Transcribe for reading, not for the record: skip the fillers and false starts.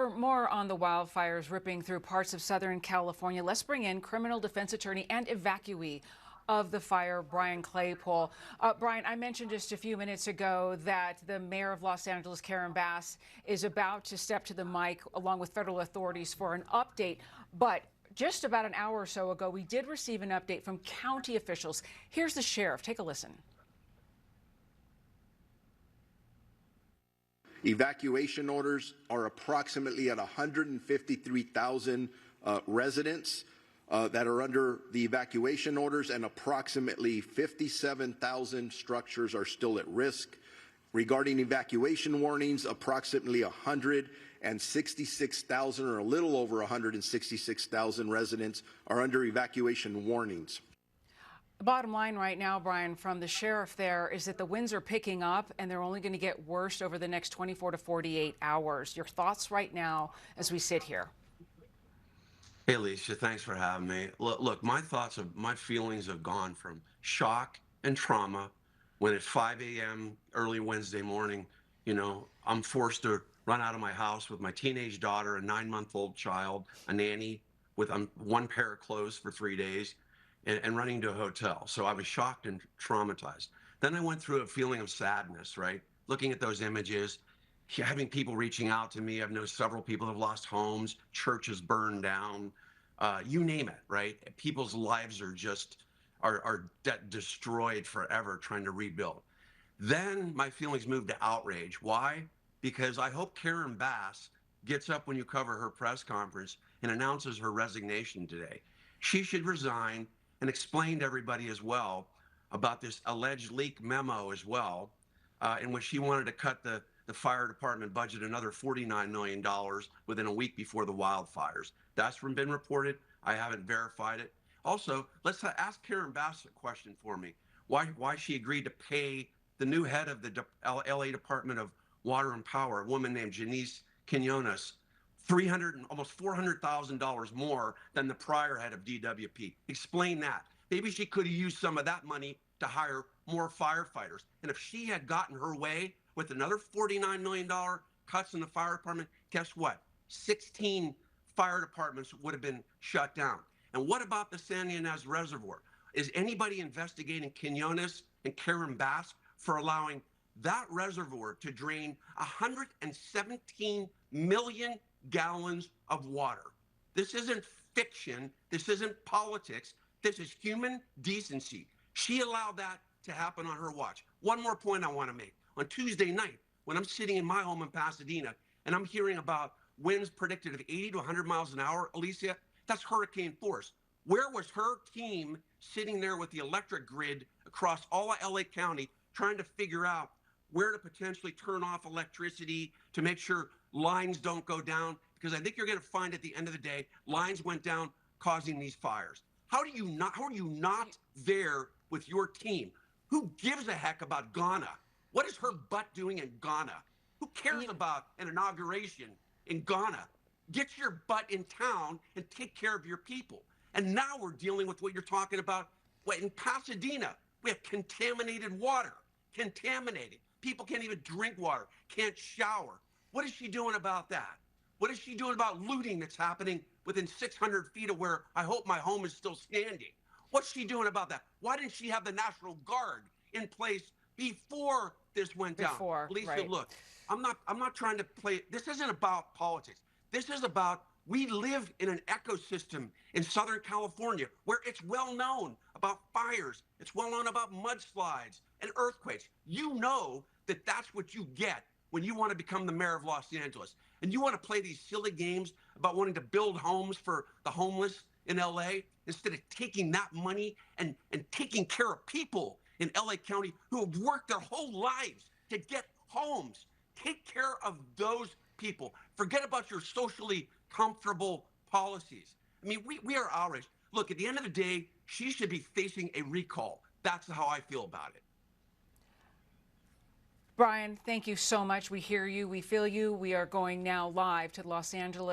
for more on the wildfires ripping through parts of Southern California, let's bring in criminal defense attorney and evacuee of the fire, Brian Claypool. Brian, I mentioned just a few minutes ago that the mayor of Los Angeles, Karen Bass, is about to step to the mic along with federal authorities for an update. But just about an hour or so ago, we did receive an update from county officials. Here's the sheriff. Take a listen. Evacuation orders are approximately at 153,000 residents that are under the evacuation orders, and approximately 57,000 structures are still at risk. Regarding evacuation warnings, approximately 166,000 or a little over 166,000 residents are under evacuation warnings. The bottom line right now, Brian, from the sheriff there is that the winds are picking up and they're only going to get worse over the next 24 to 48 hours. Your thoughts right now as we sit here? Hey, Alicia, thanks for having me. Look, my feelings have gone from shock and trauma when at 5 a.m. early Wednesday morning, I'm forced to run out of my house with my teenage daughter, a 9-month-old child, a nanny with one pair of clothes for 3 days, and running to a hotel. So I was shocked and traumatized. Then I went through a feeling of sadness, right? Looking at those images, having people reaching out to me. I've known several people have lost homes, churches burned down, you name it, right? People's lives are just destroyed forever trying to rebuild. Then my feelings moved to outrage. Why? Because I hope Karen Bass gets up when you cover her press conference and announces her resignation today. She should resign and explain to everybody as well about this alleged leak memo as well, in which she wanted to cut the fire department budget another $49 million within a week before the wildfires. That's been reported. I haven't verified it. Also, let's ask Karen Bass a question for me. Why she agreed to pay the new head of the LA Department of Water and Power, a woman named Janice Quinones, almost $400,000 more than the prior head of DWP. Explain that. Maybe she could have used some of that money to hire more firefighters. And if she had gotten her way with another $49 million cuts in the fire department, guess what? 16 fire departments would have been shut down. And what about the San Ynez Reservoir? Is anybody investigating Quinones and Karen Bass for allowing that reservoir to drain 117 million gallons of water? This isn't fiction. This isn't politics. This is human decency. She allowed that to happen on her watch. One more point I want to make. On Tuesday night, when I'm sitting in my home in Pasadena and I'm hearing about winds predicted of 80 to 100 miles an hour, Alicia, that's hurricane force. Where was her team sitting there with the electric grid across all of LA County trying to figure out where to potentially turn off electricity to make sure lines don't go down? Because I think you're going to find at the end of the day, lines went down causing these fires. How are you not there with your team? Who gives a heck about Ghana? What is her butt doing in Ghana? Who cares about an inauguration in Ghana? Get your butt in town and take care of your people. And now we're dealing with what you're talking about. In Pasadena, we have contaminated water. Contaminated. People can't even drink water, can't shower. What is she doing about that? What is she doing about looting that's happening within 600 feet of where I hope my home is still standing? What's she doing about that? Why didn't she have the National Guard in place before this went down? Lisa, right. Look, I'm not trying to play. This isn't about politics. This is about, we live in an ecosystem in Southern California where it's well known about fires. It's well known about mudslides and earthquakes. You know that that's what you get when you want to become the mayor of Los Angeles. And you want to play these silly games about wanting to build homes for the homeless in LA instead of taking that money and taking care of people in LA County who have worked their whole lives to get homes. Take care of those people. Forget about your socially comfortable policies. I mean, we are outraged. Look, at the end of the day, she should be facing a recall. That's how I feel about it. Brian, thank you so much. We hear you. We feel you. We are going now live to Los Angeles.